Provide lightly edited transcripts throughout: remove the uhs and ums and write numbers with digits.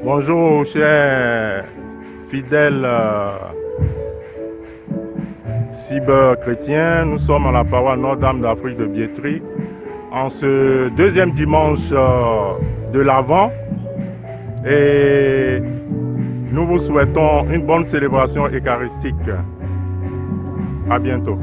Bonjour chers fidèles cyberchrétiens, nous sommes à la paroisse Notre-Dame d'Afrique de Biétry en ce deuxième dimanche de l'Avent et nous vous souhaitons une bonne célébration eucharistique. À bientôt.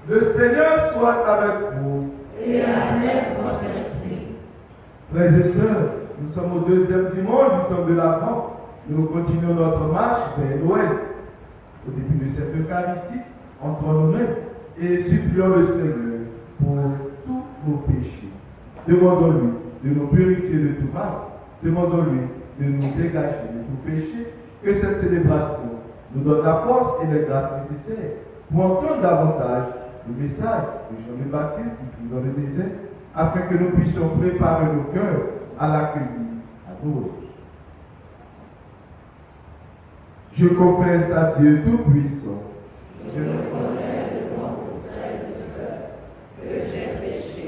Le Seigneur soit avec vous. Et avec votre esprit. Frères et sœurs, nous sommes au deuxième dimanche du temps de l'Avent. Nous continuons notre marche vers Noël. Au début de cette Eucharistie, entrons nous-mêmes et supplions le Seigneur pour tous nos péchés. Demandons-lui de nous purifier de tout mal. Demandons-lui de nous dégager de tout péché. Que cette célébration nous donne la force et les grâces nécessaires pour entendre davantage le message de Jean le Baptiste qui crie dans le désert, afin que nous puissions préparer nos cœurs à l'accueillir à nous. Je confesse à Dieu Tout-Puissant. Je reconnais devant vos frères et sœurs que j'ai péché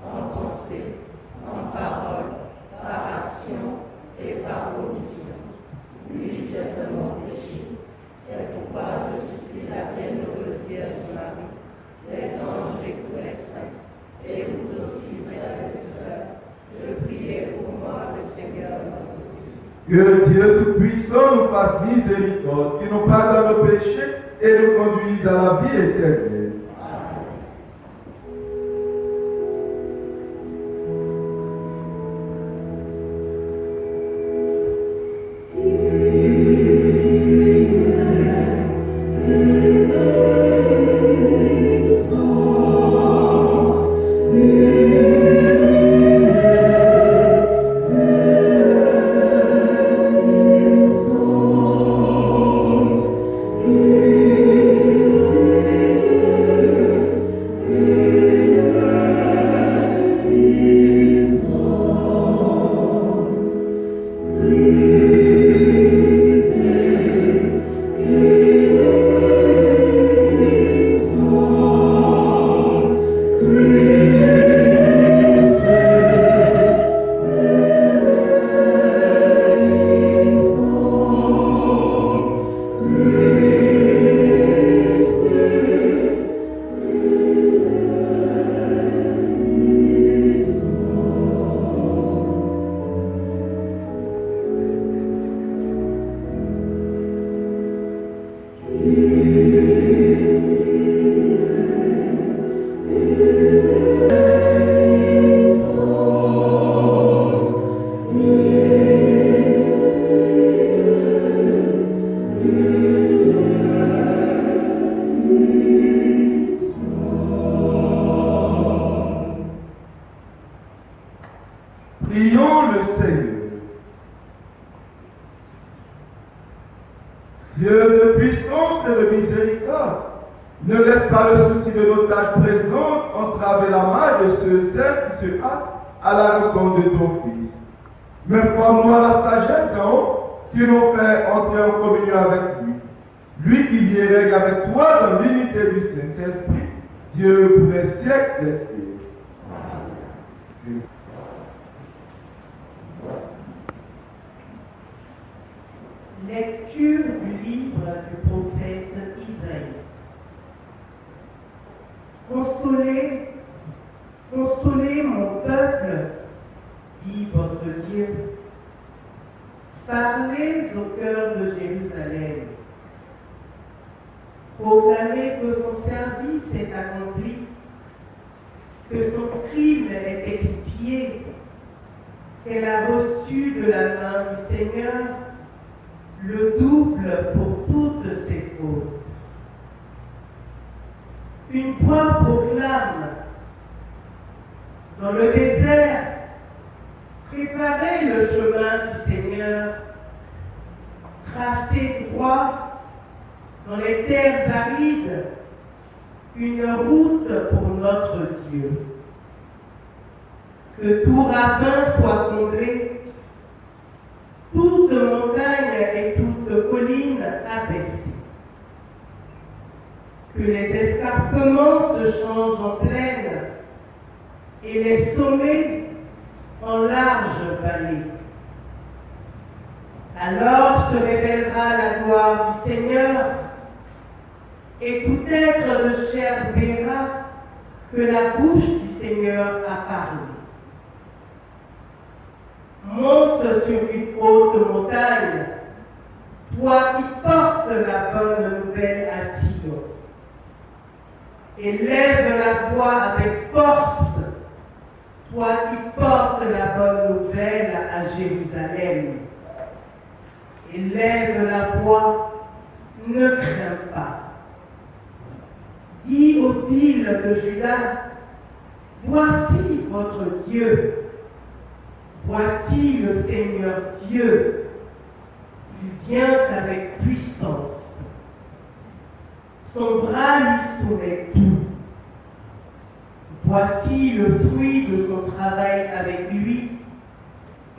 en pensée, en parole, par action et par omission. Oui, j'ai vraiment péché. C'est pourquoi je supplie la bienheureuse Vierge Marie, les anges et tous les saints, et vous aussi, frères et sœurs, de prier pour moi, le Seigneur notre Dieu. Que Dieu Tout-Puissant nous fasse miséricorde, qu'il nous pardonne nos péchés et nous conduise à la vie éternelle. Prions le Seigneur. Dieu de puissance et de miséricorde, ne laisse pas le souci de nos tâches présentes entraver la main de ceux et celles qui se hâtent à la rencontre de ton Fils. Mais forme-nous à la sagesse d'en haut qui nous fait entrer en communion avec lui. Lui qui vit et règne avec toi dans l'unité du Saint-Esprit, Dieu pour les siècles des siècles. Lecture du livre du prophète Isaïe. Consolez, consolez mon peuple, dit votre Dieu. Parlez au cœur de Jérusalem. Proclamez que son service est accompli, que son crime est expié, qu'elle a reçu de la main du Seigneur le double pour toutes ses fautes. Une voix proclame dans le désert, préparez le chemin du Seigneur, tracez droit dans les terres arides une route pour notre Dieu. Que tout ravin soit comblé, toute montagne et toute colline abaissée. Que les escarpements se changent en plaine et les sommets en larges vallées. Alors se révélera la gloire du Seigneur et tout être de chair verra que la bouche du Seigneur a parlé. Monte sur une haute montagne, toi qui portes la bonne nouvelle à Sion. Élève la voix avec force, toi qui portes la bonne nouvelle à Jérusalem. Élève la voix, ne crains pas. Dis aux villes de Juda, voici votre Dieu. Voici le Seigneur Dieu. Il vient avec puissance. Son bras lui soumet tout. Voici le fruit de son travail avec lui,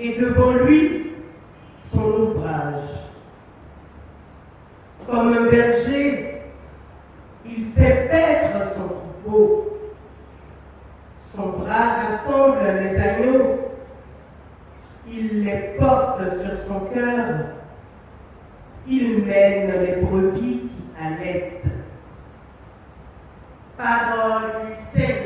et devant lui, son ouvrage. Comme un berger, il fait paître son troupeau. Son bras rassemble les agneaux. Il les porte sur son cœur. Il mène les brebis qui allaitent. Parole du Seigneur.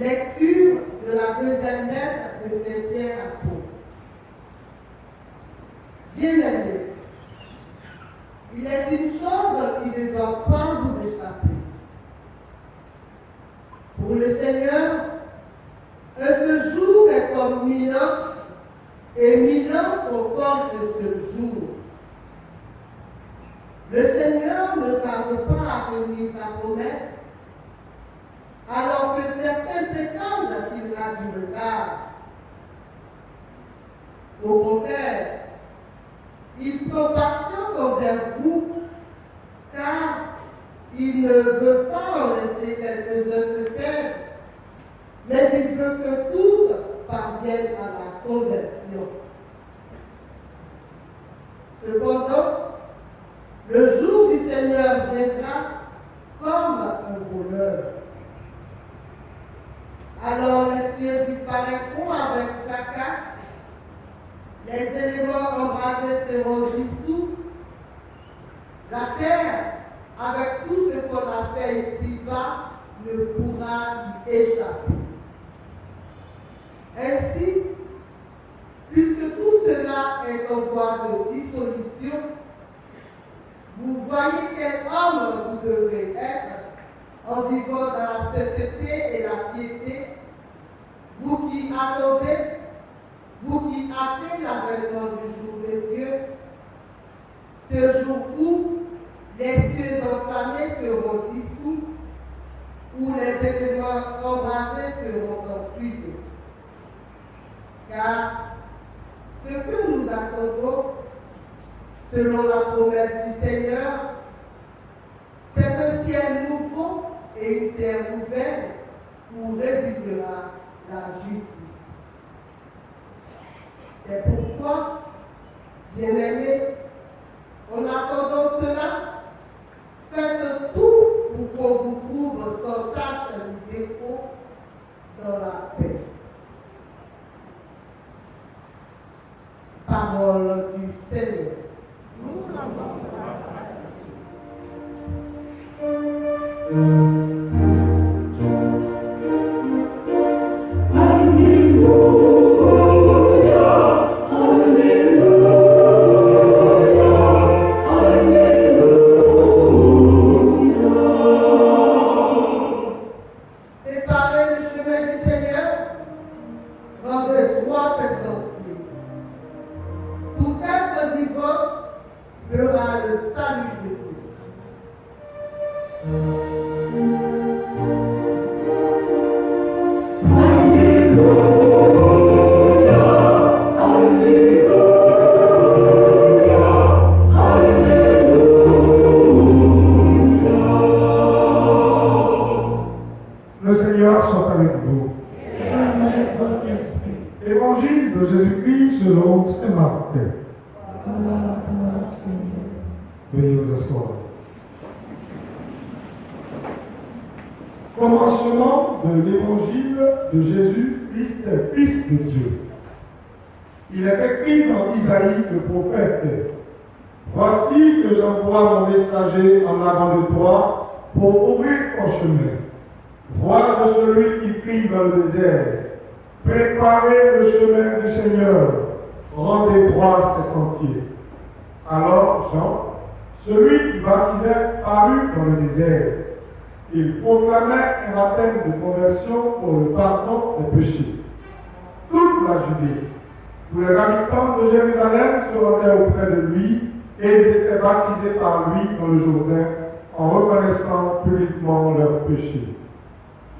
Lecture de la deuxième lettre de Saint Pierre apôtre. Bien-aimés, il est une chose qui ne doit pas vous échapper. Pour le Seigneur, Un seul jour est comme 1000 ans, et 1000 ans sont comme un seul jour. Le Seigneur ne tarde pas à tenir sa promesse, alors que certains prétendent qu'il a du retard. Au contraire, il prend patience envers vous, car il ne veut pas en laisser quelques-uns se perdre, mais il veut que tous parviennent à la conversion. Cependant, le jour du Seigneur viendra comme un voleur. Alors les cieux disparaîtront avec fracas, les éléments embrasés seront dissous, la terre, avec tout ce qu'on a fait ici-bas, ne pourra y échapper. Ainsi, puisque tout cela est en voie de dissolution, vous voyez quel homme vous devez être en vivant dans la sainteté et la piété, vous qui attendez, vous qui hâtez l'avènement du jour de Dieu, ce jour où les cieux enflammés seront dissous, où les éléments embrasés seront enfusés. Car ce que nous attendons, selon la promesse du Seigneur, c'est un ciel nouveau et une terre ouverte où résidera la justice. C'est pourquoi, bien-aimés, en attendant cela, faites tout pour qu'on vous trouve sans tache ni défaut dans la paix. Parole du Seigneur. Nous rendons grâce à Préparez le chemin du Seigneur, rendez droit ses sentiers. Tout être vivant verra le salut de Dieu. Le Seigneur soit avec vous. Évangile de Jésus-Christ selon saint Marc. Veuillez vous asseoir. Commencement de l'évangile de Jésus-Christ, Fils de Dieu. Il est écrit dans Isaïe le prophète: Voici que j'envoie mon messager en avant de toi pour ouvrir ton chemin. Voix de celui qui crie dans le désert: Préparez le chemin du Seigneur, rendez droit ses sentiers. Alors Jean, celui qui baptisait, parut dans le désert. Il proclamait un baptême de conversion pour le pardon des péchés. Toute la Judée, tous les habitants de Jérusalem se rendaient auprès de lui et ils étaient baptisés par lui dans le Jourdain en reconnaissant publiquement leurs péchés.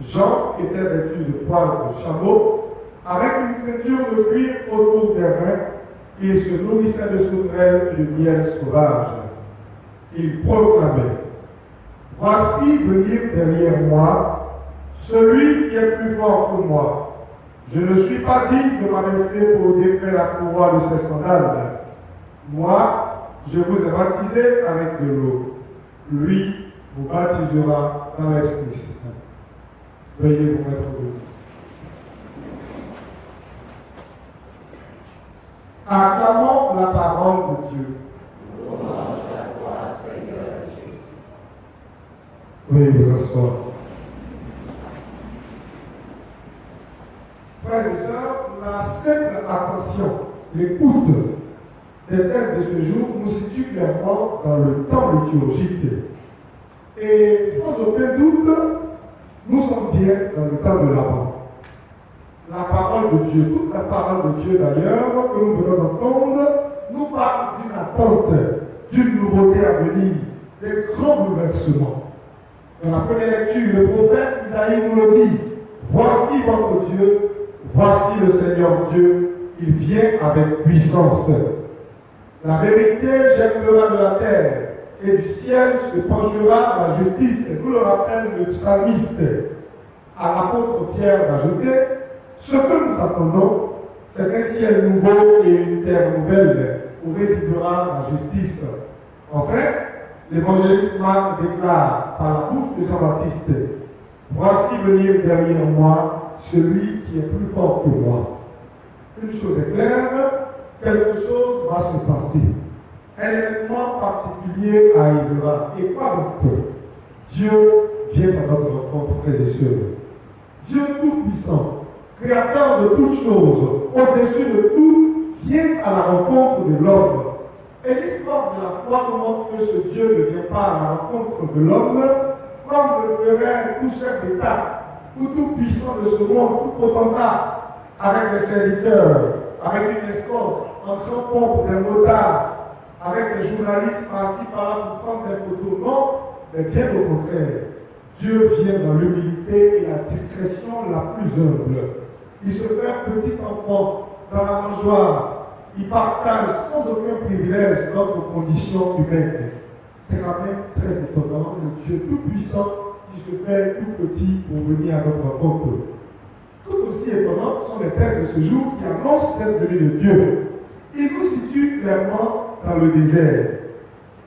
Jean était vêtu de poils de chameau, avec une ceinture de cuir autour des reins, et il se nourrissait de sauterelles et de miel sauvage. Il proclamait: Voici venir derrière moi celui qui est plus fort que moi. Je ne suis pas digne de m'abaisser pour défaire la courroie de ses sandales. Moi, je vous ai baptisé avec de l'eau. Lui vous baptisera dans l'Esprit Saint. Veuillez vous mettre debout. Acclamons la parole de Dieu. Louange à toi, Seigneur Jésus. Veuillez vous asseoir. Frères et sœurs, la simple attention, l'écoute des textes de ce jour nous situe clairement dans le temps liturgique. Et sans aucun doute, nous sommes bien dans le temps de l'Avent. la parole de Dieu, toute la parole de Dieu d'ailleurs, que nous venons d'entendre, nous parle d'une attente, d'une nouveauté à venir, des grands bouleversements. Dans la première lecture, le prophète Isaïe nous le dit, voici votre Dieu, voici le Seigneur Dieu, il vient avec puissance. La vérité germera de la terre, et du ciel se penchera la justice. Et vous le rappelle le psalmiste à l'apôtre Pierre d'ajouter, ce que nous attendons, c'est un ciel nouveau et une terre nouvelle où résidera la justice. Enfin, l'évangéliste Marc déclare par la bouche de Jean-Baptiste, voici venir derrière moi celui qui est plus fort que moi. Une chose est claire, quelque chose va se passer. Un événement particulier arrivera. Et quoi donc? Dieu vient à notre rencontre, frères et sœurs. Dieu Tout-Puissant, Créateur de toutes choses, au-dessus de tout, vient à la rencontre de l'homme. Et l'histoire de la foi nous montre que ce Dieu ne vient pas à la rencontre de l'homme comme le ferait tout chef d'État, ou tout puissant de ce monde, tout potentat, avec des serviteurs, avec une escorte, en grand pompe, des motards, avec des journalistes par-ci par-là pour prendre des photos. Non, mais bien au contraire. Dieu vient dans l'humilité et la discrétion la plus humble. Il se fait petit enfant dans la mangeoire. Il partage sans aucun privilège notre condition humaine. C'est quand même très étonnant, le Dieu tout-puissant qui se fait tout petit pour venir à notre rencontre. Tout aussi étonnant sont les textes de ce jour qui annoncent cette venue de Dieu. Il nous situe clairement dans le désert.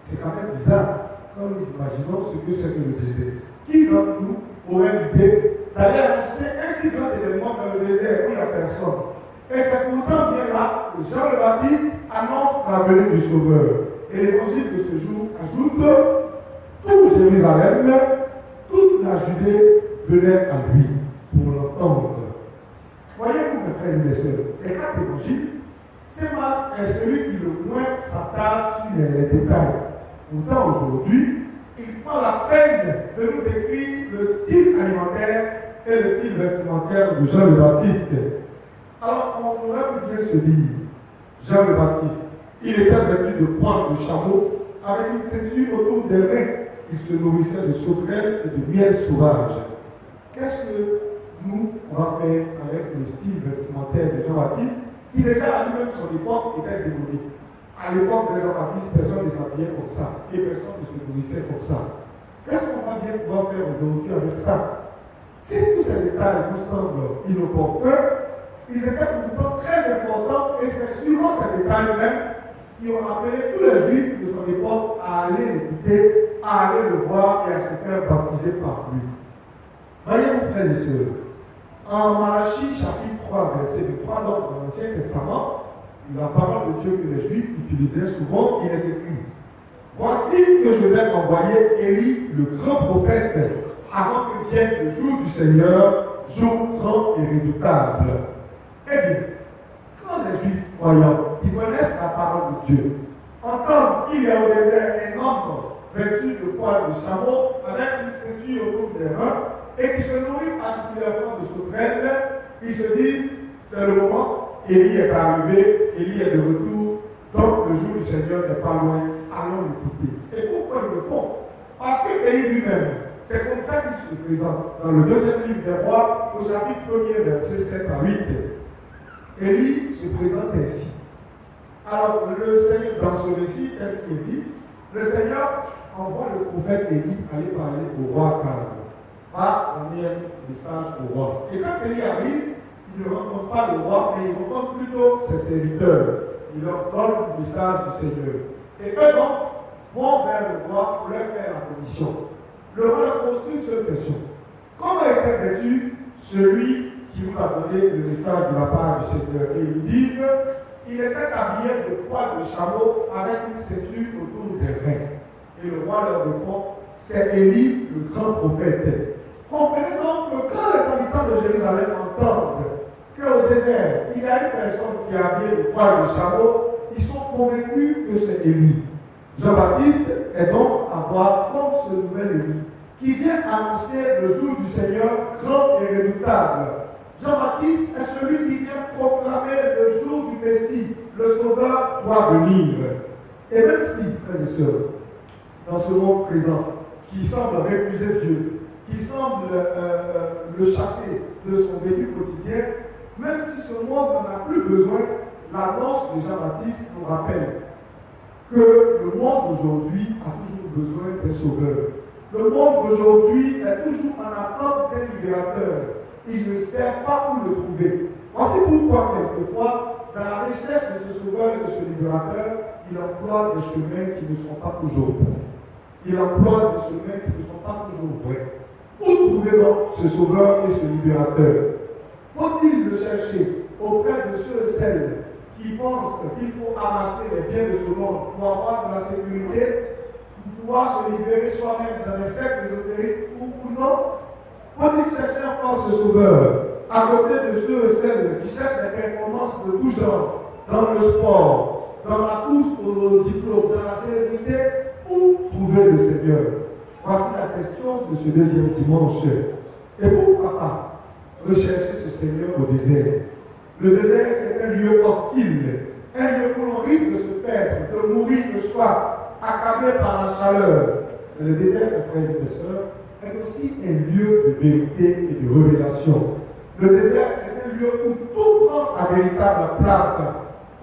C'est quand même bizarre quand nous imaginons ce que c'est que le désert. Qui d'entre nous aurait l'idée d'aller annoncer un si grand événement dans le désert où il n'y a personne? Et c'est pourtant bien là que Jean le Baptiste annonce la venue du Sauveur. Et l'évangile de ce jour ajoute tout Jérusalem, toute la Judée venait à lui pour l'entendre. Voyez-vous, mes frères et mes sœurs, les quatre évangiles, c'est Marc est celui qui le moins s'attarde sur les détails. Pourtant, aujourd'hui, il prend la peine de nous décrire le style alimentaire et le style vestimentaire de Jean le Baptiste. Alors, on aurait pu bien se dire, Jean le Baptiste, il était vêtu de poils de chameau avec une ceinture autour des reins. Il se nourrissait de sauterelles et de miel sauvage. Qu'est-ce que nous, on va faire avec le style vestimentaire de Jean-Baptiste, qui déjà à lui-même son époque était démonique? À l'époque de Jean-Baptiste, personne ne s'habillait comme ça et personne ne se nourrissait comme ça. Qu'est-ce qu'on va bien pouvoir faire aujourd'hui avec ça? Si tous ces détails nous semblent inopportuns, ils étaient pourtant très importants et c'est suivant ces détails même qui ont appelé tous les juifs de son époque à aller l'écouter, à aller le voir et à se faire baptiser par lui. Voyez-vous, frères et sœurs, en Malachie chapitre 3, verset 3, donc dans l'Ancien Testament, la parole de Dieu que les Juifs utilisaient souvent, il est écrit: voici que je vais envoyer Élie, le grand prophète, avant que vienne le jour du Seigneur, jour grand et redoutable. Eh bien, quand les Juifs croyants, qui connaissent la parole de Dieu, entendent qu'il y a au désert un homme vêtu de poils de chameau, avec une ceinture autour des reins, et qui se nourrit particulièrement de sauterelles, ils se disent, c'est le moment. Élie est arrivé, Élie est de retour, donc le jour du Seigneur n'est pas loin, allons l'écouter. Et pourquoi il répond? Parce que Élie lui-même, c'est comme ça qu'il se présente. Dans le deuxième livre des rois, au chapitre 1er, versets 7 à 8, Élie se présente ainsi. Alors, le Seigneur, dans ce récit, qu'est-ce qu'il dit? Le Seigneur envoie le prophète Élie aller parler au roi Akaz. Va donner un message au roi. Et quand Élie arrive, il ne rencontre pas le roi, mais il rencontre plutôt ses serviteurs. Il leur donne le message du Seigneur. Et eux donc vont vers le roi pour leur faire la commission. Le roi leur pose une seule question. Comment était vêtu celui qui vous a donné le message de la part du Seigneur? Et ils disent, il était habillé de poils de chameau avec une ceinture autour des reins. Et le roi leur répond, c'est Élie, le grand prophète. Comprenez donc que quand les habitants de Jérusalem entendent qu'au désert, il y a une personne qui est habillée de poils de chameau, ils sont convaincus que c'est Élie. Jean-Baptiste est donc à voir comme ce nouvel Élie, qui vient annoncer le jour du Seigneur grand et redoutable. Jean-Baptiste est celui qui vient proclamer le jour du Messie. Le Sauveur doit venir. Et même si, frères et sœurs, dans ce monde présent, qui semble refuser Dieu, qui semble le chasser de son vécu quotidien, même si ce monde n'en a plus besoin, l'annonce de Jean-Baptiste nous rappelle que le monde d'aujourd'hui a toujours besoin d'un sauveur. Le monde d'aujourd'hui est toujours en attente d'un libérateur. Il ne sait pas où le trouver. Voici pourquoi, quelquefois, dans la recherche de ce sauveur et de ce libérateur, il emploie des chemins qui ne sont pas toujours bons. Il emploie des chemins qui ne sont pas toujours vrais. Où trouver donc ce sauveur et ce libérateur? Faut-il le chercher auprès de ceux et celles qui pensent qu'il faut amasser les biens de ce monde pour avoir de la sécurité, pour pouvoir se libérer soi-même dans les cercles ésotériques ou non? Faut-il chercher encore ce sauveur à côté de ceux et celles qui cherchent des performances de tout genre, dans le sport, dans la course au diplôme, dans la célébrité? Où trouver le Seigneur? Voici la question de ce deuxième dimanche. Et pourquoi pas rechercher ce Seigneur au désert? Le désert est un lieu hostile, un lieu où l'on risque de se perdre, de mourir de soif, accablé par la chaleur. Le désert, mes frères et sœurs, est aussi un lieu de vérité et de révélation. Le désert est un lieu où tout prend sa véritable place,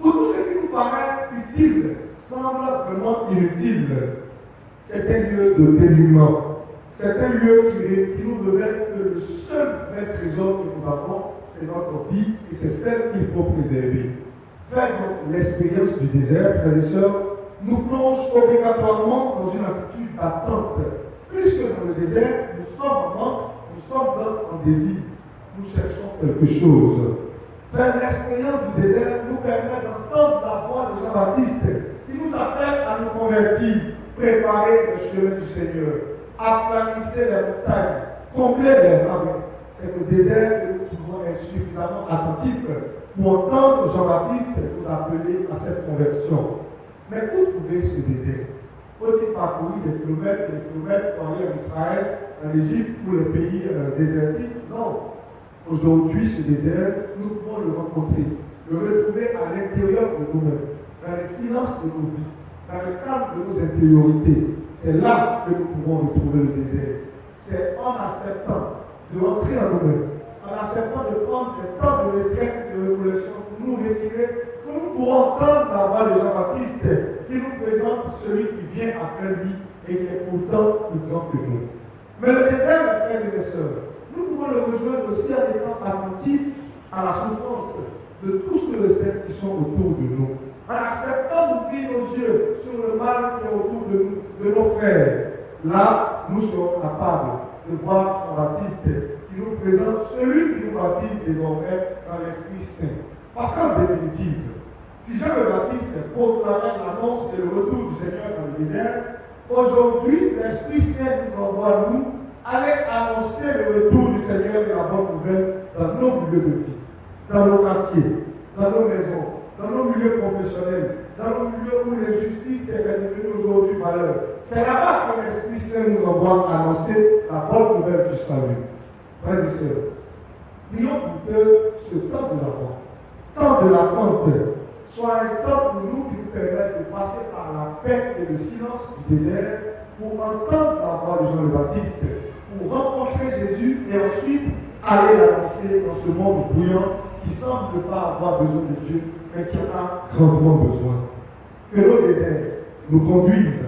où tout ce qui nous paraît utile semble vraiment inutile. C'est un lieu de dénuement. C'est un lieu qui nous révèle que le seul vrai trésor que nous avons, c'est notre vie et c'est celle qu'il faut préserver. Faire donc l'expérience du désert, frères et sœurs, nous plonge obligatoirement dans une attitude d'attente. Puisque dans le désert, nous sommes en manque, nous sommes en désir. Nous cherchons quelque chose. Faire l'expérience du désert nous permet d'entendre la voix de Jean-Baptiste qui nous appelle à nous convertir, préparer le chemin du Seigneur, aplanisser les montagnes, combler les ravins. C'est le désert que nous pouvons être suffisamment attentifs pour entendre Jean-Baptiste nous appeler à cette conversion. Mais où trouver ce désert? Faut-il parcourir des kilomètres pour aller en Israël, en Égypte ou les pays désertiques? Non. Aujourd'hui, ce désert, nous pouvons le rencontrer, le retrouver à l'intérieur de nous-mêmes, dans le silence de nos vies, dans le calme de nos intériorités. C'est là que nous pouvons retrouver le désert. C'est en acceptant de rentrer en nous-mêmes, en acceptant de prendre des temps de retraite, de révolution pour nous retirer, que nous pourrons entendre la voix de Jean-Baptiste qui nous présente celui qui vient après lui et qui est pourtant plus grand que nous. Mais le désert, mes frères et mes sœurs, nous pouvons le rejoindre aussi en étant attentifs à la souffrance de tous ceux et celles qui sont autour de nous, en acceptant d'ouvrir nos yeux sur le mal qui est autour de nous, de nos frères. Là, nous serons capables de voir Jean-Baptiste qui nous présente celui qui nous baptise désormais dans l'Esprit Saint. Parce qu'en définitive, si Jean le Baptiste proclamait l'annonce et le retour du Seigneur dans le désert, aujourd'hui, l'Esprit Saint nous envoie, nous, aller annoncer le retour du Seigneur et la bonne nouvelle dans nos milieux de vie, dans nos quartiers, dans nos maisons, dans nos milieux professionnels, dans nos milieux où l'injustice est devenue aujourd'hui valeur. C'est là-bas que l'Esprit Saint nous envoie annoncer la bonne nouvelle du salut. Frères et sœurs, prions pour que ce temps de l'attente, soit un temps pour nous qui nous permette de passer par la paix et le silence du désert pour entendre la voix de Jean le Baptiste, pour rencontrer Jésus et ensuite aller l'annoncer dans ce monde bruyant qui ne semble pas avoir besoin de Dieu, mais qui en a grandement besoin. Que nos déserts nous conduisent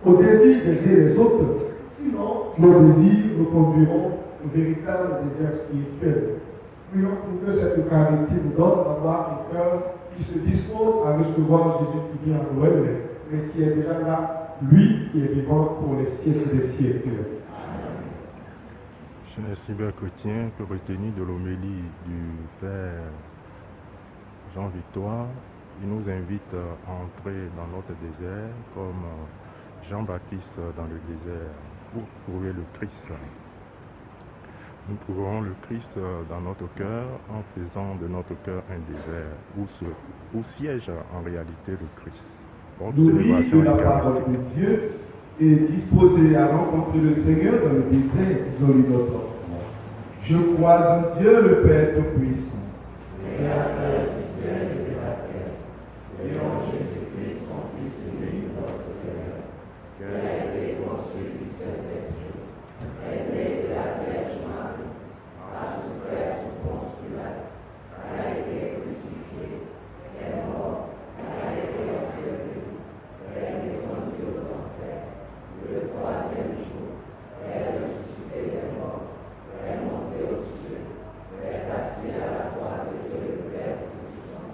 au désir d'aider les autres, sinon nos désirs nous conduiront au véritable désert spirituel. Prions pour que cette Eucharistie nous donne d'avoir un cœur qui se dispose à recevoir Jésus qui vient à Noël, mais qui est déjà là, lui qui est vivant pour les siècles des siècles. Cher cyberchrétien, que retenir de l'homélie du Père Jean Victoire, il nous invite à entrer dans notre désert comme Jean-Baptiste dans le désert pour trouver le Christ. Nous trouverons le Christ dans notre cœur en faisant de notre cœur un désert où siège en réalité le Christ. Nourris de la parole de Dieu et disposés à rencontrer le Seigneur dans le désert, disons-lui notre offrande. Je crois en Dieu le Père Tout-Puissant, Créateur du ciel et de la terre, et en Jésus-Christ, son Fils unique, notre Seigneur, qui a été conçu du Saint-Esprit, est né de la Vierge Marie, a souffert sous Ponce Pilate, a été crucifié, est mort, a été enseveli, est descendu aux enfers, le troisième jour, est ressuscité des morts, est monté aux cieux, est assis à la droite de Dieu le Père Tout-Puissant,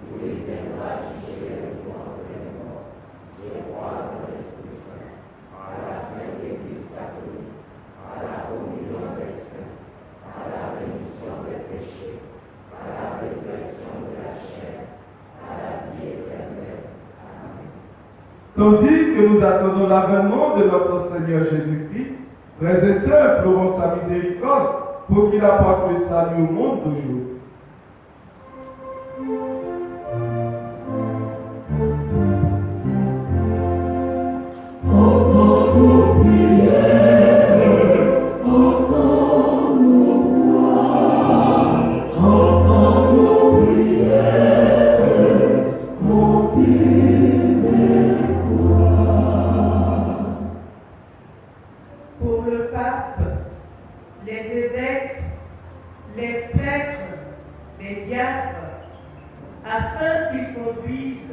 où il viendra juger les vivants et les morts. Je crois en l'Esprit Saint, à la Sainte Église catholique, à la communion des saints, à la rémission des péchés, à la résurrection de la chair, à la vie éternelle. Amen. Tandis que nous attendons l'avènement de notre Seigneur Jésus-Christ, frères et sœurs, implorons sa miséricorde pour qu'il apporte le salut au monde d'aujourd'hui. Pour le pape, les évêques, les prêtres, les diacres, afin qu'ils conduisent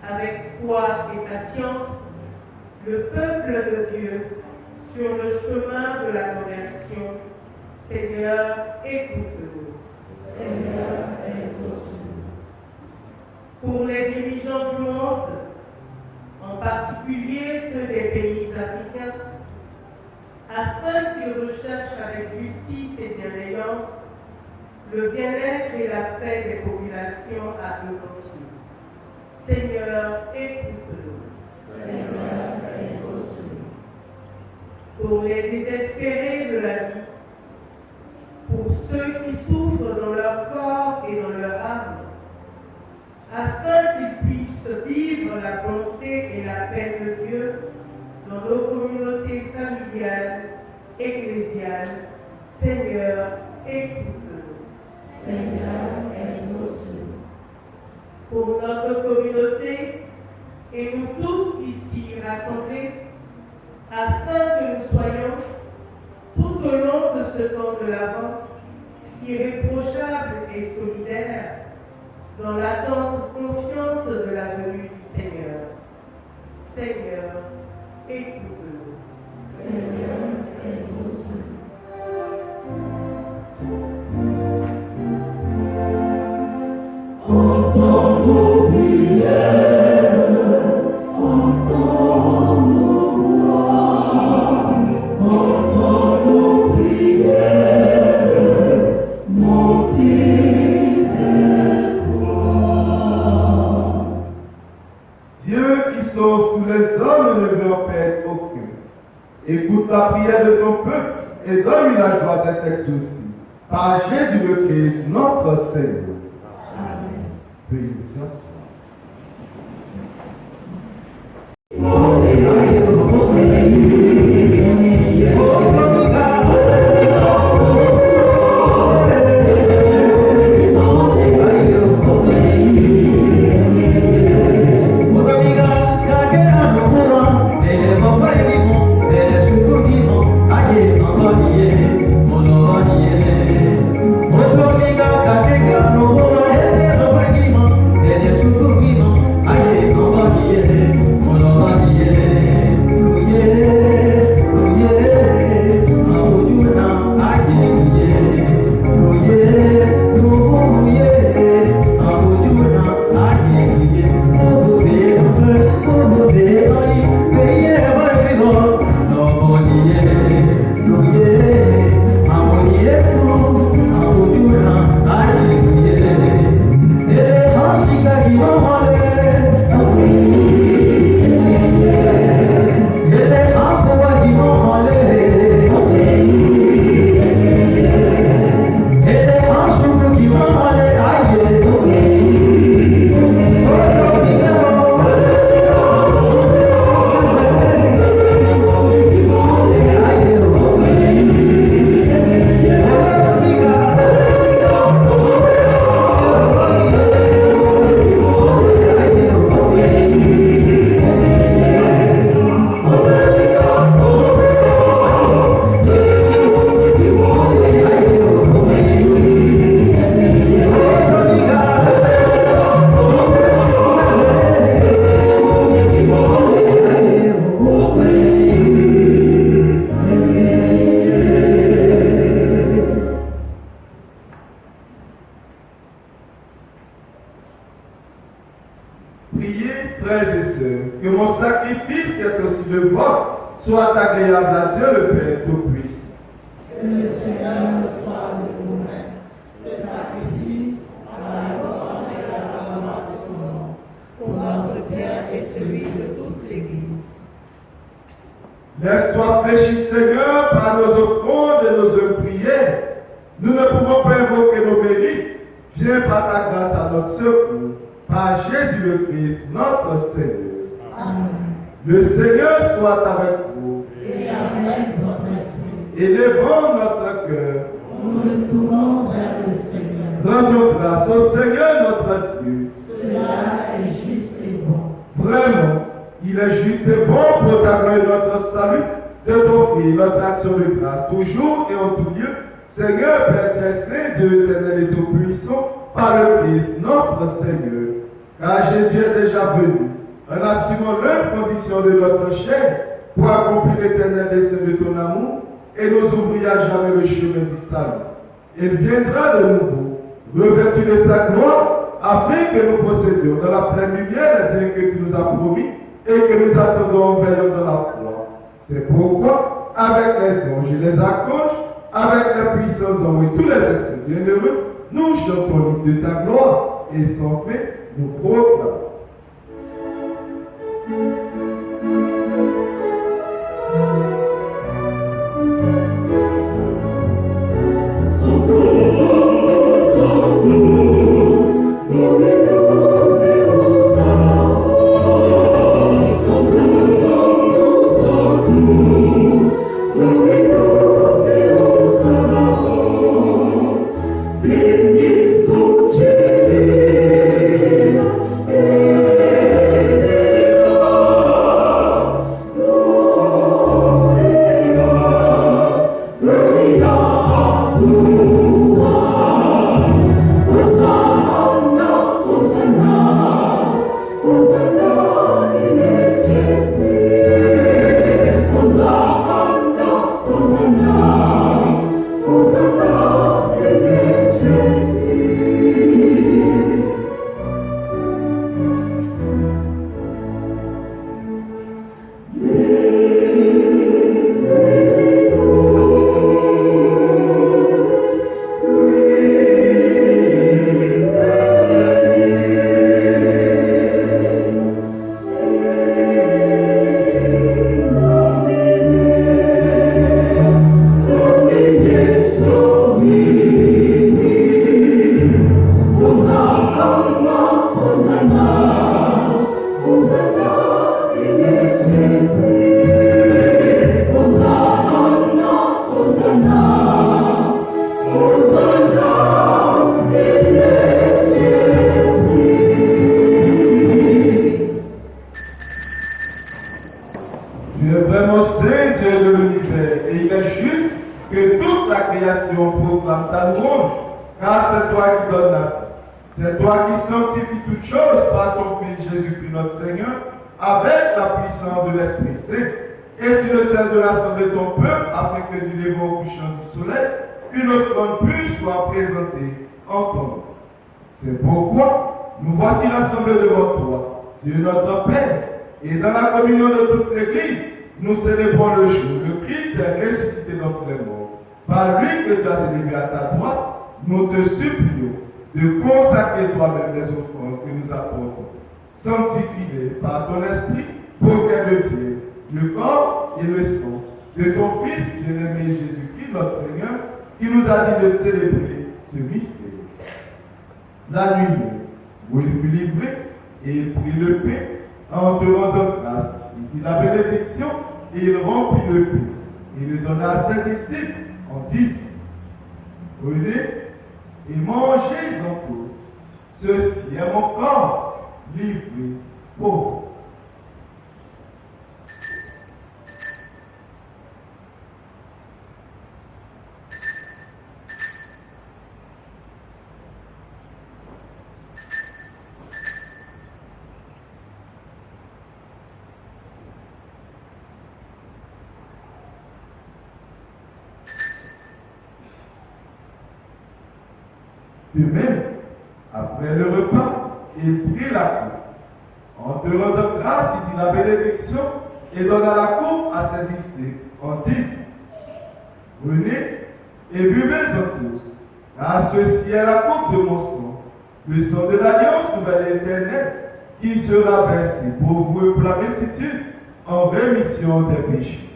avec foi et patience le peuple de Dieu sur le chemin de la conversion. Seigneur, écoute-nous. Seigneur, exauce-nous. Pour les dirigeants du monde, en particulier ceux des pays africains, afin qu'ils recherchent avec justice et bienveillance le bien-être et la paix des populations à eux confiées. Seigneur, écoute-nous. Seigneur, exauce-nous. Pour les désespérés de la vie, pour ceux qui souffrent dans leur corps et dans leur âme, afin qu'ils puissent vivre la bonté et la paix de Dieu dans nos communautés familiales, ecclésiales. Seigneur, écoute-nous. Seigneur, exauce-nous. Pour notre communauté et nous tous ici rassemblés, afin que nous soyons, tout au long de ce temps de l'Avent, irréprochables et solidaires, dans l'attente confiante de la venue du Seigneur. Seigneur, écoute-nous. Seigneur, exauce-nous. Entends nos prières, entends nos voix, entends nos prières, mon Dieu qui sauve tous les hommes ne veut en perdre aucun. Écoute la prière de ton peuple et donne-lui la joie d'être exaucé. Par Jésus le Christ, notre Seigneur. Amen. Veuillez vous asseoir. Yeah. soit agréable à Dieu le Père Tout-Puissant. Que le Seigneur reçoive de nous-mêmes ce sacrifice à la gloire et à la gloire de son nom, pour notre bien et celui de toute l'Église. Laisse-toi fléchir, Seigneur, par nos offrandes et nos prières. Nous ne pouvons pas invoquer nos mérites. Viens par ta grâce à notre secours, par Jésus le Christ, notre Seigneur. Amen. Le Seigneur soit avec vous. Et avec votre esprit. Élevons notre cœur. Nous nous tournons vers le Seigneur. Rendons grâce au Seigneur notre Dieu. Cela est juste et bon. Vraiment, il est juste et bon pour t'accorder notre salut, de t'offrir notre action de grâce, toujours et en tout lieu. Seigneur, Père très saint, Dieu éternel et tout-puissant, par le Christ, notre Seigneur. Car Jésus est déjà venu, en assumant l'une condition de notre chair, pour accomplir l'éternel dessein de ton amour, et nous ouvrir à jamais le chemin du salut. Il viendra de nouveau, revêtu de sa gloire, afin que nous possédions dans la pleine lumière les biens que tu nous as promis, et que nous attendons en veillant dans la foi. C'est pourquoi, avec les anges et les archanges, avec la puissance d'envoyer tous les esprits bienheureux, nous chantons l'hymne de ta gloire et sans fin nous proclamons. C'est pourquoi nous voici rassemblés devant toi, Dieu notre Père, et dans la communion de toute l'Église, nous célébrons le jour, le Christ est ressuscité d'entre les morts. Par lui que tu as élevé à ta droite, nous te supplions de consacrer toi-même les offrandes que nous apportons. Sanctifie-les par ton esprit pour qu'elles deviennent le corps et le sang de ton Fils bien-aimé Jésus-Christ, notre Seigneur, qui nous a dit de célébrer ce mystère. La nuit même, où il fut livré, et il prit le pain en te rendant grâce. Il dit la bénédiction, et il remplit le pain. Il le donna à ses disciples en disant, prenez et mangez-en tous. Ceci est mon corps livré pour vous. De même, après le repas, il prit la coupe. En te rendant grâce, il dit la bénédiction, et donna la coupe à ses disciples en disant, prenez et buvez-en tous, car ceci est la coupe de mon sang, le sang de l'alliance nouvelle et éternelle, qui sera versé pour vous et pour la multitude en rémission des péchés.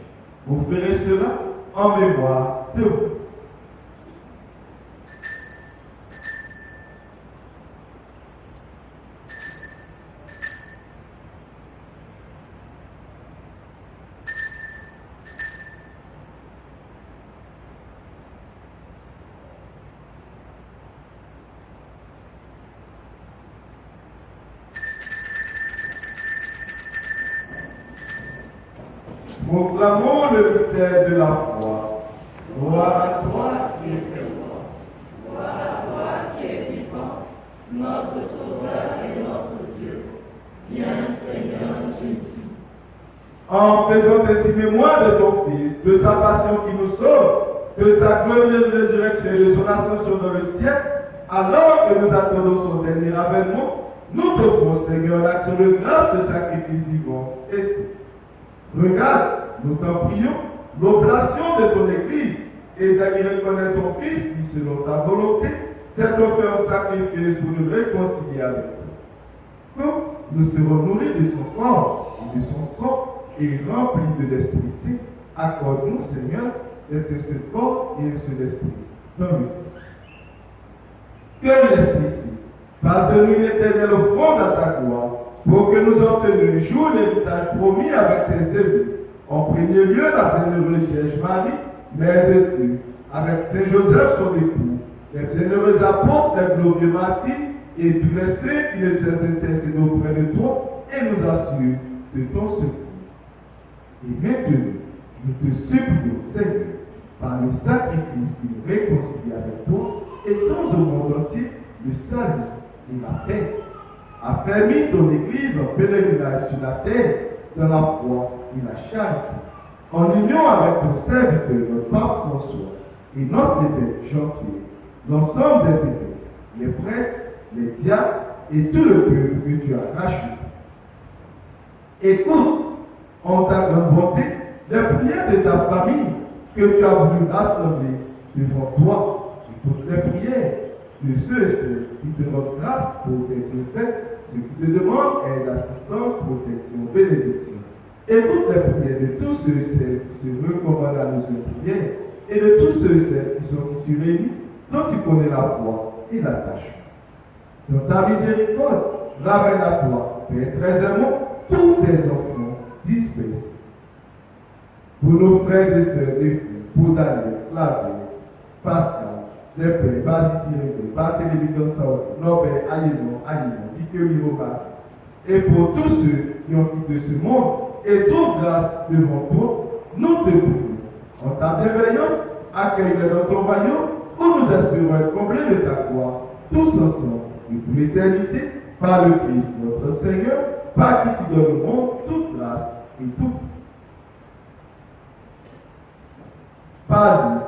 Vous ferez cela en mémoire de vous. Proclamons le mystère de la foi. Gloire à toi qui es vivant. Gloire à toi qui es vivant, notre Sauveur et notre Dieu. Viens, Seigneur Jésus. En faisant ainsi mémoire de ton Fils, de sa passion qui nous sauve, de sa glorieuse résurrection et de son ascension dans le ciel, alors que nous attendons son dernier avènement, nous t'offrons, Seigneur, l'action de grâce, le sacrifice vivant et saint. Regarde, nous t'en prions, l'oblation de ton Église et d'y reconnaître ton Fils qui, selon ta volonté, s'est offert en sacrifice pour nous réconcilier avec toi. Comme nous serons nourris de son corps et de son sang et remplis de l'Esprit Saint, accorde-nous, Seigneur, d'être un seul corps et un seul esprit dans le Que l'Esprit Saint fasse de nous une éternelle offrande à ta gloire, pour que nous obtenions un jour l'héritage promis avec tes élus. En premier lieu, la bienheureuse Vierge Marie, Mère de Dieu, avec Saint Joseph son époux, les bienheureux apôtres, les glorieux martyrs et tous les saints qui ne cessent d'intercéder auprès de toi et nous assurent de ton secours. Et maintenant, nous te supplions, Seigneur, par le sacrifice qui nous réconcilie avec toi, étends au monde entier le salut et la paix. Affermis ton Église en pèlerinage sur la terre, dans la foi et la charité, en union avec ton serviteur, notre pape François, et notre évêque Jean-Pierre, l'ensemble des évêques, les prêtres, les diacres et tout le peuple que tu as racheté. Écoute, en ta grande bonté, les prières de ta famille que tu as voulu rassembler devant toi, et toutes les prières de ceux et celles qui te rendent grâce pour tes bienfaits, ceux qui te demandent aide, assistance, protection, bénédiction. Écoute les prières de tous ceux et celles qui se recommandent à nos prières et de tous ceux et celles qui sont ici réunis, dont tu connais la foi et l'attachement. Dans ta miséricorde, ramène à toi, Père très aimant, tous tes enfants dispersés. Pour nos frères et sœurs des pour Daniel, Claver, Pascal, les pères, Basile, Barthélémy Gonçalves, Norbert, Aïmon, Zikeli Roba, et pour tous ceux qui ont quitté ce monde et toute grâce devant toi, nous te prions. En ta bienveillance, accueille-les dans ton royaume où nous espérons être comblés de ta gloire, tous ensemble et pour l'éternité, par le Christ notre Seigneur, par qui tu donnes au monde toute grâce et toute. Par lui,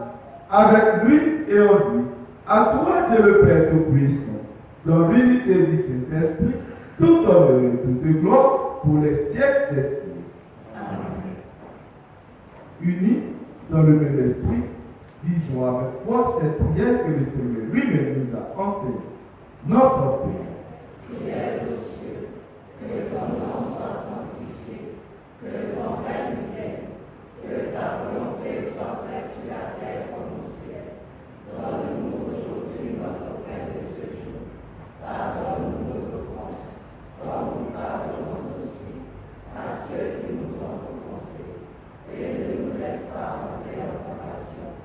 avec lui et en lui, à toi Dieu le Père Tout-Puissant, dans l'unité du Saint-Esprit, tout honneur et toute gloire pour les siècles des siècles. Unis dans le même esprit, disons avec foi cette prière que le Seigneur lui-même nous a enseignée. Notre Père, qui es aux cieux, que ton nom soit sanctifié, que ton règne vienne, que ta volonté soit faite sur la terre comme au ciel. Donne-nous aujourd'hui notre pain de ce jour. Pardonne-nous nos offenses, comme nous pardonnons aussi à ceux qui nous ont offensés. Et ne nous laisse pas entrer en tentation,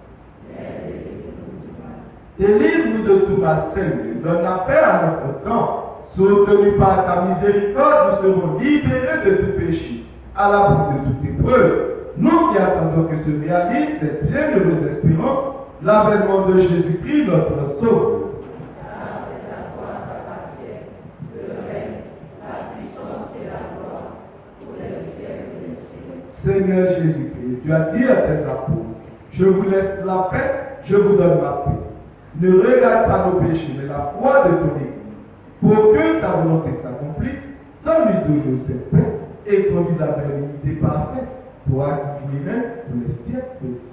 mais délivre-nous du mal. délivre-nous de tout mal, Seigneur. Donne la paix à notre temps. Soutenus par ta miséricorde, nous serons libérés de tout péché, à l'abri de toute épreuve. Nous qui attendons que se réalise cette bienheureuse espérance, l'avènement de Jésus-Christ, notre Sauveur. Car c'est à toi qu'appartient le règne, la puissance et la gloire pour les siècles des siècles. Seigneur Jésus-Christ, tu as dit à tes apôtres, je vous laisse la paix, je vous donne la paix. Ne regarde pas nos péchés, mais la foi de ton Église. Pour que ta volonté s'accomplisse, donne-lui toujours cette paix et conduise à l'unité parfaite pour acquérir pour les siècles des siècles.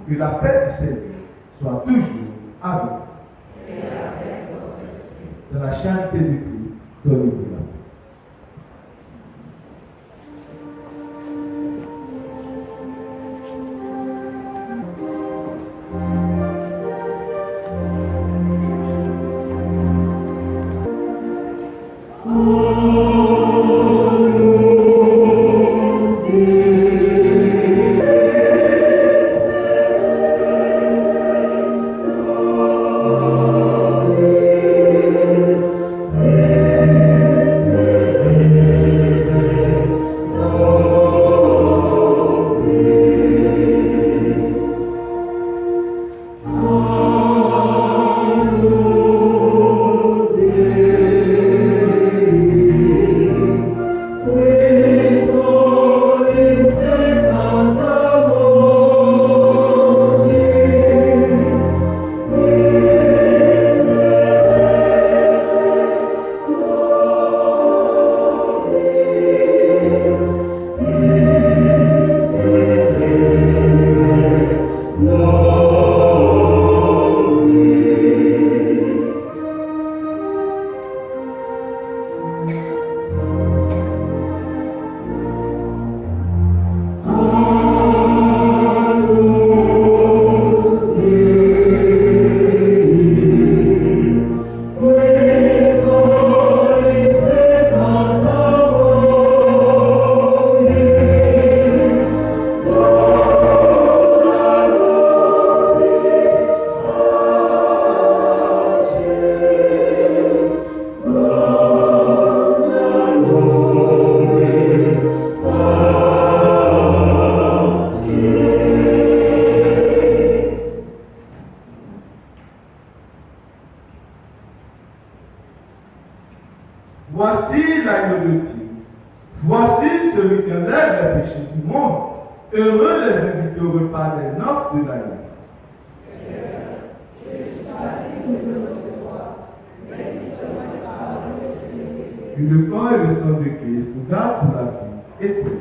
Que la paix du Seigneur soit toujours avec vous. Et avec votre esprit. Dans la charité de Christ, donnez-vous la paix. Voici l'agneau de Dieu. Voici celui qui enlève les péchés du monde. Heureux les invités au repas des noces de l'agneau. Que le corps et le sang de Christ nous gardent pour la vie éternelle.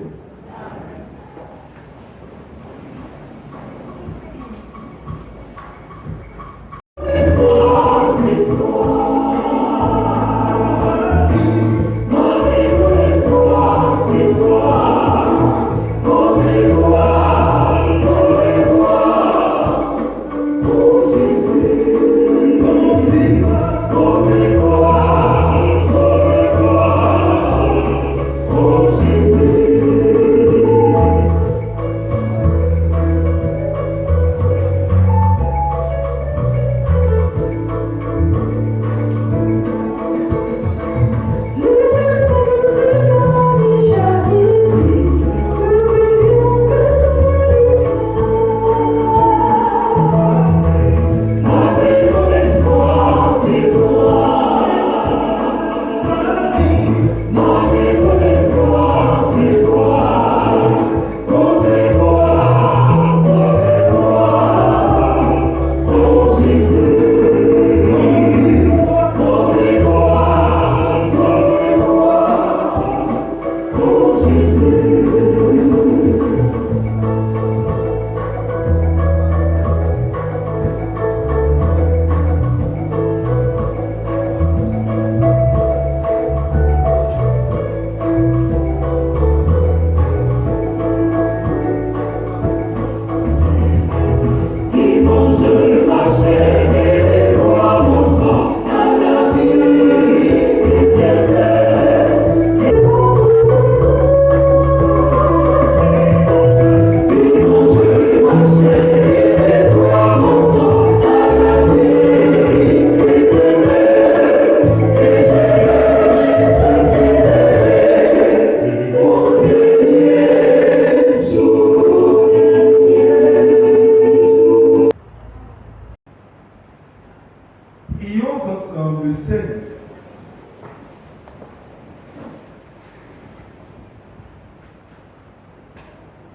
Prions ensemble le Seigneur.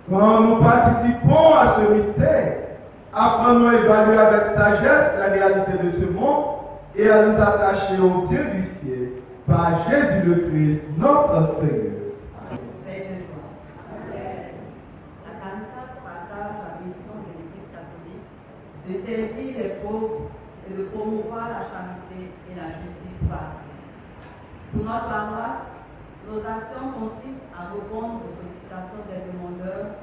Quand nous participons à ce mystère, apprenons à évaluer avec sagesse la réalité de ce monde et à nous attacher au Dieu du ciel par Jésus le Christ, notre Seigneur. de servir les pauvres et de promouvoir la charité et la justice partout. Pour notre paroisse, nos actions consistent à répondre aux sollicitations des demandeurs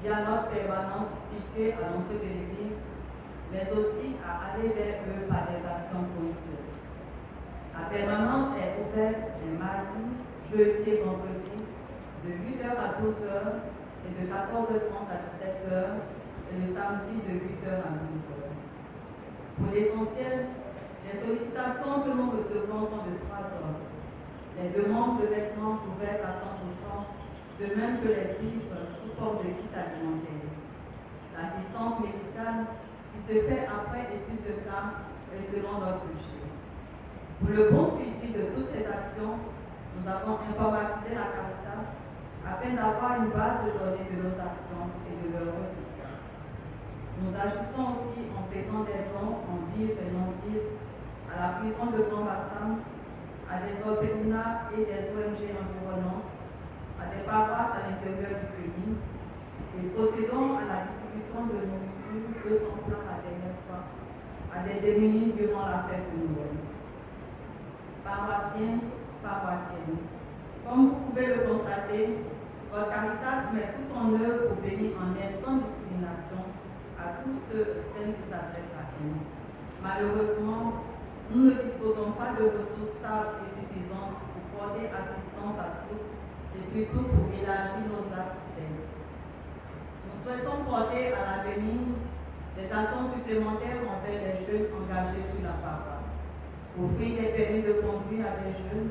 via notre permanence située à l'entrée de l'église, mais aussi à aller vers eux par des actions ponctuelles. La permanence est ouverte les mardis, jeudis et vendredis de 8h à 12h et de 14h30 à 17h et le samedi de 8h à 12h. Pour l'essentiel, les sollicitations que nous recevons sont de 3 ordres. Les demandes de vêtements couverts à 100%, de même que les livres sous forme de kit alimentaire. L'assistance médicale qui se fait après étude de cas et selon notre budget. Pour le bon suivi de toutes ces actions, nous avons informatisé la Caritas afin d'avoir une base de données de nos actions et de leurs résultats. Nous agissons aussi en faisant des dons en vivres et non-vivres à la prison de Grand Bassam, à des orphelinats et des ONG environnantes, à des paroisses à l'intérieur du pays, et procédons à la distribution de nourriture 200 plats la dernière fois à des démunis durant la fête de Noël. Paroissiens, paroissiennes, comme vous pouvez le constater, votre Caritas met tout en œuvre pour venir en aide sans discrimination à tous ceux et celles qui s'adressent à nous. Malheureusement, nous ne disposons pas de ressources stables et suffisantes pour porter assistance à tous et surtout pour élargir nos actes d'aide. Nous souhaitons porter à l'avenir des actions supplémentaires envers les jeunes engagés sur la paroisse, offrir des permis de conduire à des jeunes,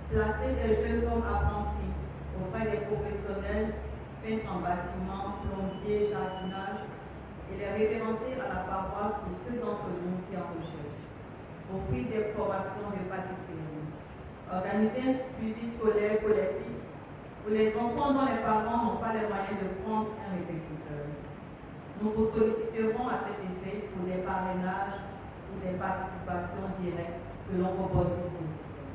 placer des jeunes comme apprentis auprès des professionnels, peintres en bâtiment, plombiers, jardinage, et les référencer à la paroisse pour ceux d'entre nous qui en recherchent. Offrir des formations de pâtisserie, organiser un suivi scolaire collectif pour les enfants dont les parents n'ont pas les moyens de prendre un répétiteur. Nous vous solliciterons à cet effet pour des parrainages ou des participations directes selon vos bonnes dispositions.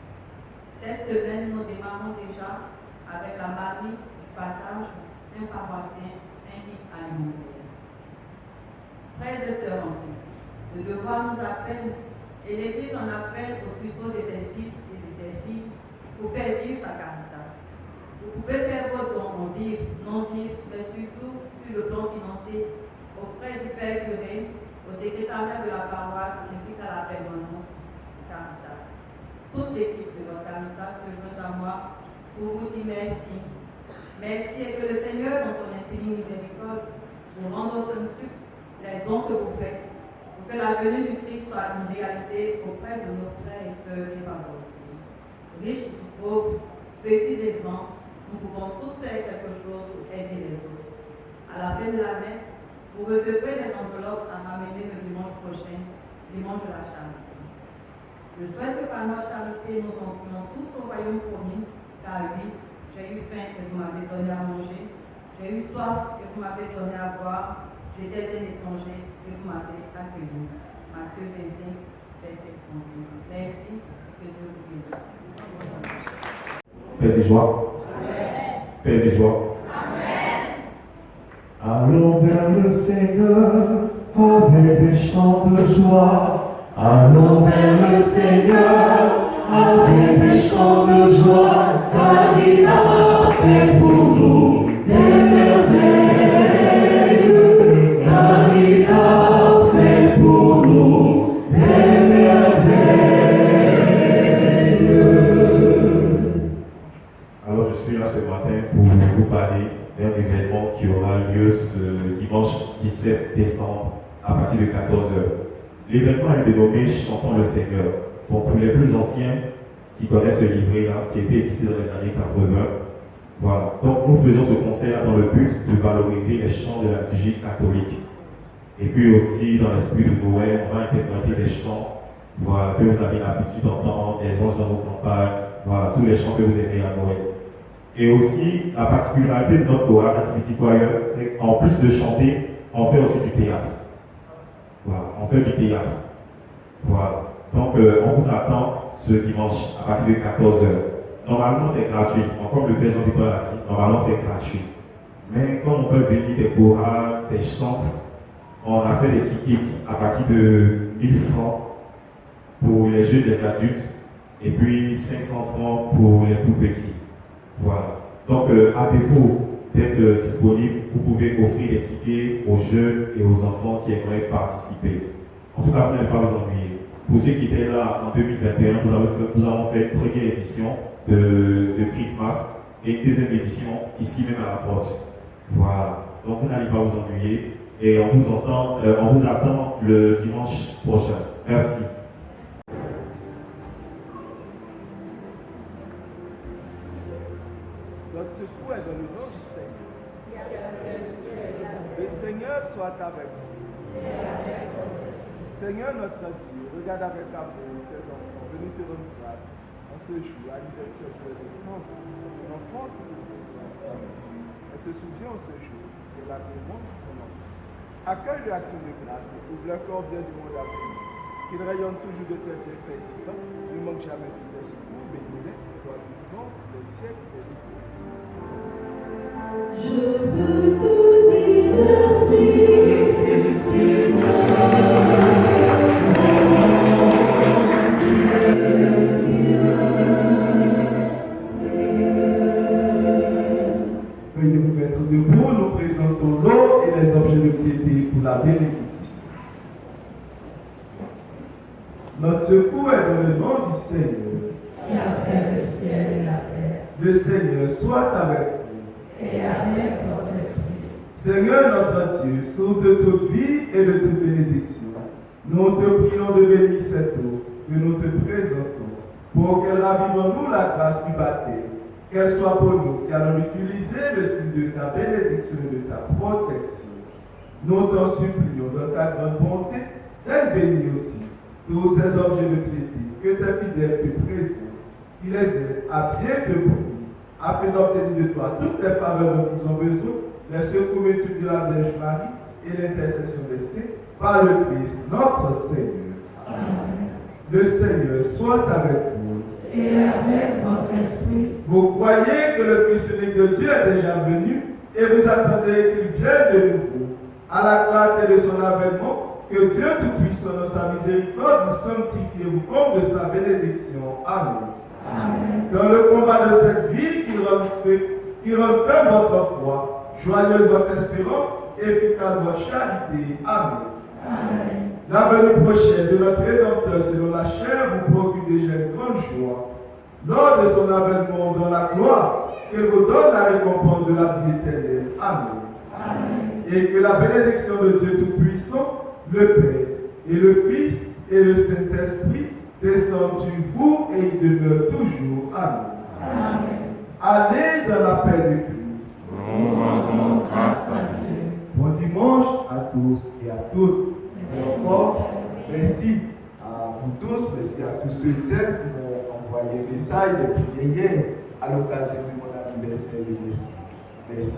Cette semaine, nous démarrons déjà avec la marmite du partage, un paroissien, un guide alimentaire. Frères et sœurs en Christ, le devoir nous appelle et l'Église en appelle au succès de ses fils et de ses filles pour faire vivre sa Caritas. Vous pouvez faire vos dons en vivre, non vivre, mais surtout sur le plan financier auprès du Père curé, au secrétariat de la paroisse ainsi qu'à la permanence Caritas. Toute l'équipe de notre Caritas se joint à moi pour vous dire merci. Merci et que le Seigneur, dans son infinie miséricorde, vous rende au centuple les dons que vous faites, pour que la venue du Christ soit une réalité auprès de nos frères et sœurs défavorisés. Riches ou pauvres, petits et grands, nous pouvons tous faire quelque chose pour aider les autres. À la fin de la messe, vous recevrez les enveloppes à ramener le dimanche prochain, dimanche de la charité. Je souhaite que par notre charité, nous entrions tous au royaume promis, car oui, j'ai eu faim et vous m'avez donné à manger, j'ai eu soif et vous m'avez donné à boire, j'étais un étranger et vous m'avez accueilli. Matthieu 25, verset 11. Merci, que Dieu vous bénisse. Paix et joie. Amen. Paix et joie. Amen. Allons vers le Seigneur avec des chants de joie. Allons vers le Seigneur avec des chants de joie, car il a fait pour nous des merveilles. Car il a fait pour nous des merveilles. Alors je suis là ce matin pour vous parler d'un événement qui aura lieu ce dimanche 17 décembre à partir de 14h. L'événement est dénommé Chantons le Seigneur. Bon, pour les plus anciens qui connaissent ce livret-là, qui a été édité dans les années 80, voilà. Donc nous faisons ce concert dans le but de valoriser les chants de la liturgie catholique. Et puis aussi, dans l'esprit de Noël, on va interpréter des chants, voilà, que vous avez l'habitude d'entendre, des anges dans vos campagnes, voilà, tous les chants que vous aimez à Noël. Et aussi, la particularité de notre chorale, Activity Choir, c'est qu'en plus de chanter, on fait aussi du théâtre. Voilà, on fait du théâtre. Voilà. Donc, on vous attend ce dimanche à partir de 14h. Normalement, c'est gratuit. Comme le Père Jean-Victor l'a dit, normalement, c'est gratuit. Mais comme on veut venir des chorales, des chants, On a fait des tickets à partir de 1000 francs pour les jeux des adultes et puis 500 francs pour les tout petits. Voilà. Donc, à défaut d'être disponible, vous pouvez offrir des tickets aux jeunes et aux enfants qui aimeraient participer. En tout cas, vous n'allez pas vous ennuyer. Pour ceux qui étaient là en 2021, nous avons fait une première édition de Christmas et une deuxième édition ici même à la porte. Voilà. Donc, vous n'allez pas vous ennuyer et on vous attend le dimanche prochain. Merci. Notre secours est dans le nom du Seigneur. Le Seigneur soit avec vous. Seigneur notre Dieu, regarde avec amour tes enfants, venez te rendre grâce en ce jour, anniversaire de la naissance de l'enfant qui te présente. Elle se souvient en ce jour de l'agrément de ton enfant. Accueille l'action de grâce, ouvre le corps bien du monde à venir. Qu'il rayonne toujours de tes bienfaits, ne manque jamais de tes secours, bénis-les, toi vivant les siècles des siècles. Je veux te dire merci, Seigneur. Veuillez vous mettre debout, nous présentons l'eau et les objets de piété pour la bénédiction. Notre secours est dans le nom du Seigneur. Qui a fait le ciel et la terre. Le Seigneur soit avec vous. Et avec votre esprit. Seigneur notre Dieu, source de toute vie et de toute bénédiction, nous te prions de bénir cette eau que nous te présentons, pour qu'elle ravive en nous la grâce du baptême, qu'elle soit pour nous qui allons utiliser le signe de ta bénédiction et de ta protection. Nous t'en supplions dans ta grande bonté, d'être béni aussi tous ces objets de piété que tes fidèles te présentent, qui les aident à bien te bénir, afin d'obtenir de toi toutes les faveurs dont ils ont besoin, les secours de la Vierge Marie et l'intercession des saints, par le Christ notre Seigneur. Amen. Le Seigneur soit avec vous. Et avec votre esprit. Vous croyez que le Fils unique de Dieu est déjà venu et vous attendez qu'il vienne de nouveau. À la clarté de son avènement, que Dieu Tout-Puissant dans sa miséricorde vous sanctifie et vous comble de sa bénédiction. Amen. Amen. Dans le combat de cette vie, qu'il rende ferme votre foi, joyeuse votre espérance, efficace votre charité. Amen. Amen. La venue prochaine de notre Rédempteur selon la chair vous procure déjà une grande joie. Lors de son avènement dans la gloire, qu'il vous donne la récompense de la vie éternelle. Amen. Amen. Et que la bénédiction de Dieu Tout-Puissant, le Père et le Fils et le Saint-Esprit descendent sur vous et y demeurent toujours. Amen. Amen. Allez dans la paix de Christ. Nous rendons grâce à Dieu. Bon dimanche à tous et à toutes. Et encore, merci à vous tous, merci à tous ceux et celles qui m'ont envoyé des messages depuis hier à l'occasion de mon anniversaire de Merci.